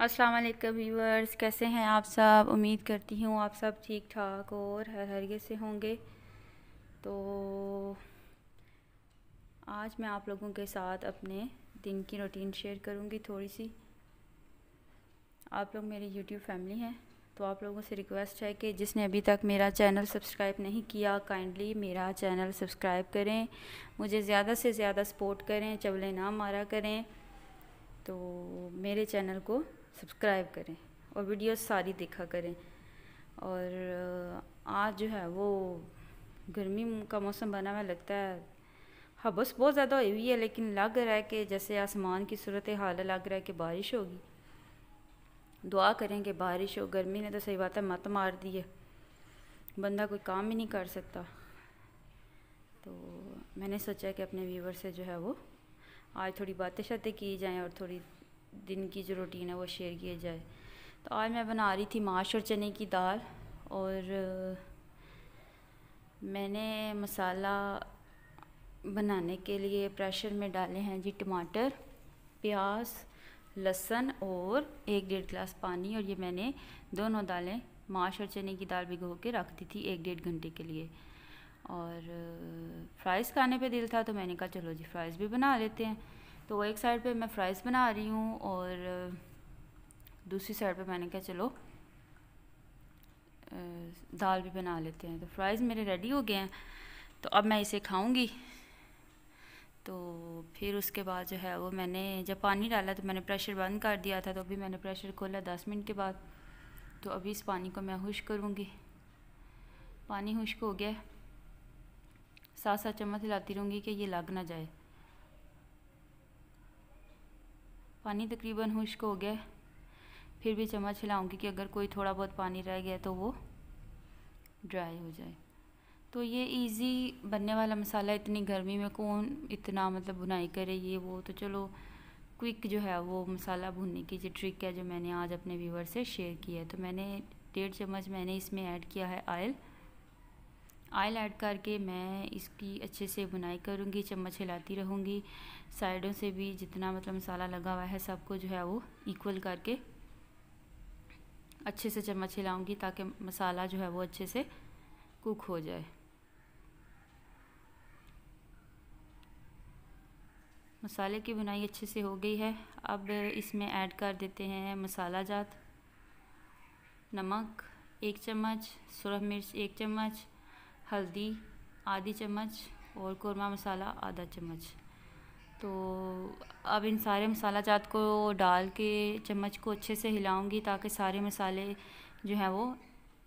अस्सलाम वालेकुम व्यूअर्स, कैसे हैं आप सब। उम्मीद करती हूँ आप सब ठीक ठाक और खैरियत से होंगे। तो आज मैं आप लोगों के साथ अपने दिन की रूटीन शेयर करूँगी थोड़ी सी। आप लोग मेरी यूट्यूब फैमिली हैं, तो आप लोगों से रिक्वेस्ट है कि जिसने अभी तक मेरा चैनल सब्सक्राइब नहीं किया, काइंडली मेरा चैनल सब्सक्राइब करें, मुझे ज़्यादा से ज़्यादा सपोर्ट करें, चवले ना मारा करें। तो मेरे चैनल को सब्सक्राइब करें और वीडियोस सारी देखा करें। और आज जो है वो गर्मी का मौसम बना हुआ लगता है, हबस बहुत ज़्यादा हुई है, लेकिन लग रहा है कि जैसे आसमान की सूरत हाल लग रहा है कि बारिश होगी। दुआ करें कि बारिश हो। गर्मी ने तो सही बात है मत मार दी है, बंदा कोई काम ही नहीं कर सकता। तो मैंने सोचा कि अपने व्यूवर से जो है वो आज थोड़ी बातें शातें की जाएँ और थोड़ी दिन की जो रूटीन है वो शेयर किया जाए। तो आज मैं बना रही थी माश और चने की दाल, और मैंने मसाला बनाने के लिए प्रेशर में डाले हैं जी टमाटर, प्याज, लहसुन और 1-1.5 गिलास पानी। और ये मैंने दोनों दालें माश और चने की दाल भिगो के रख दी थी 1-1.5 घंटे के लिए। और फ्राइज़ खाने पे दिल था तो मैंने कहा चलो जी फ्राइज़ भी बना लेते हैं। तो एक साइड पे मैं फ़्राइज़ बना रही हूँ और दूसरी साइड पे मैंने कहा चलो दाल भी बना लेते हैं। तो फ्राइज़ मेरे रेडी हो गए हैं, तो अब मैं इसे खाऊंगी। तो फिर उसके बाद जो है वो मैंने जब पानी डाला तो मैंने प्रेशर बंद कर दिया था, तो अभी मैंने प्रेशर खोला 10 मिनट के बाद। तो अभी इस पानी को मैं खुश्क करूँगी। पानी खुश्क हो गया, साथ साथ चम्मच हिलाती रहूँगी कि ये लग ना जाए। पानी तकरीबन खुश्क हो गया, फिर भी चम्मच हिलाऊंगी कि अगर कोई थोड़ा बहुत पानी रह गया तो वो ड्राई हो जाए। तो ये इजी बनने वाला मसाला, इतनी गर्मी में कौन इतना मतलब बुनाई करे ये वो। तो चलो क्विक जो है वो मसाला भूनने की जो ट्रिक है जो मैंने आज अपने व्यूवर से शेयर की है। तो मैंने 1.5 चम्मच मैंने इसमें ऐड किया है ऑयल ऐड करके मैं इसकी अच्छे से बुनाई करूँगी, चम्मच हिलाती रहूँगी। साइडों से भी जितना मतलब मसाला लगा हुआ है सबको जो है वो इक्वल करके अच्छे से चम्मच हिलाऊँगी ताकि मसाला जो है वो अच्छे से कुक हो जाए। मसाले की बुनाई अच्छे से हो गई है। अब इसमें ऐड कर देते हैं मसाला जात। नमक 1 चम्मच, सुरख मिर्च 1 चम्मच, हल्दी आधी चम्मच और कोरमा मसाला आधा चम्मच। तो अब इन सारे मसाला जात को डाल के चम्मच को अच्छे से हिलाऊंगी ताकि सारे मसाले जो हैं वो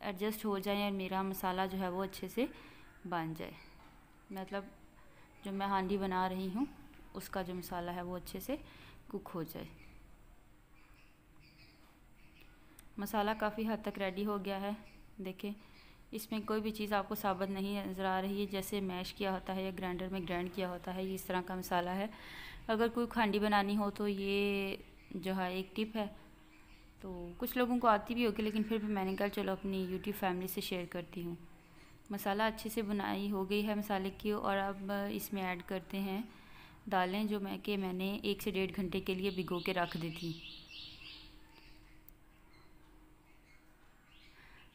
एडजस्ट हो जाएं और मेरा मसाला जो है वो अच्छे से बन जाए। मतलब जो मैं हांडी बना रही हूँ उसका जो मसाला है वो अच्छे से कुक हो जाए। मसाला काफ़ी हद तक रेडी हो गया है। देखें इसमें कोई भी चीज़ आपको साबुत नहीं नज़र आ रही है, जैसे मैश किया होता है या ग्राइंडर में ग्राइंड किया होता है, ये इस तरह का मसाला है। अगर कोई हांडी बनानी हो तो ये जो है एक टिप है। तो कुछ लोगों को आती भी होगी, लेकिन फिर भी मैंने कहा चलो अपनी यूट्यूब फैमिली से शेयर करती हूँ। मसाला अच्छे से बुनाई हो गई है मसाले की, और अब इसमें ऐड करते हैं दालें जो मैंने 1 से 1.5 घंटे के लिए भिगो के रख दी थी।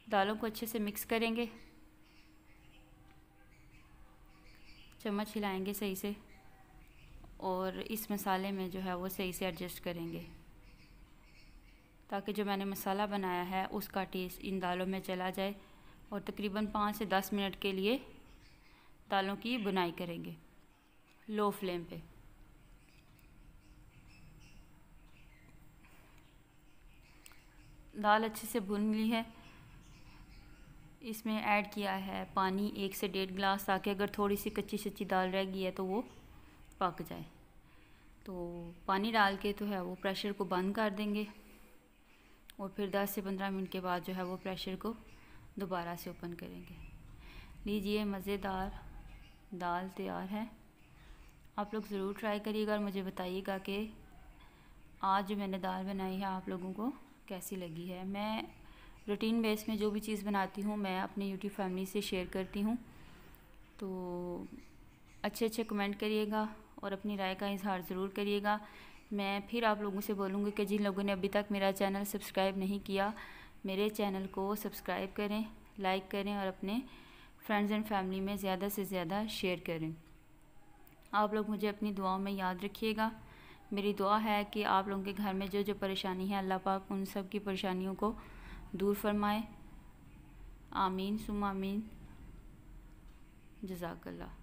दालों को अच्छे से मिक्स करेंगे, चम्मच हिलाएंगे सही से और इस मसाले में जो है वो सही से एडजस्ट करेंगे ताकि जो मैंने मसाला बनाया है उसका टेस्ट इन दालों में चला जाए। और तकरीबन 5 से 10 मिनट के लिए दालों की बुनाई करेंगे लो फ्लेम पे। दाल अच्छे से भुन ली है। इसमें ऐड किया है पानी 1 से 1.5 गिलास, ताकि अगर थोड़ी सी कच्ची सच्ची दाल रह गई है तो वो पक जाए। तो पानी डाल के तो है वो प्रेशर को बंद कर देंगे और फिर 10 से 15 मिनट के बाद जो है वो प्रेशर को दोबारा से ओपन करेंगे। लीजिए मज़ेदार दाल तैयार है। आप लोग ज़रूर ट्राई करिएगा और मुझे बताइएगा कि आज जो मैंने दाल बनाई है आप लोगों को कैसी लगी है। मैं रूटीन बेस में जो भी चीज़ बनाती हूँ मैं अपने यूट्यूब फैमिली से शेयर करती हूँ। तो अच्छे अच्छे कमेंट करिएगा और अपनी राय का इजहार ज़रूर करिएगा। मैं फिर आप लोगों से बोलूँगी कि जिन लोगों ने अभी तक मेरा चैनल सब्सक्राइब नहीं किया, मेरे चैनल को सब्सक्राइब करें, लाइक करें और अपने फ्रेंड्स एंड फैमिली में ज़्यादा से ज़्यादा शेयर करें। आप लोग मुझे अपनी दुआओं में याद रखिएगा। मेरी दुआ है कि आप लोगों के घर में जो जो परेशानी है, अल्लाह पाक उन सब की परेशानियों को दूर फरमाए। आमीन सुम्मा आमीन। जज़ाकल्लाह।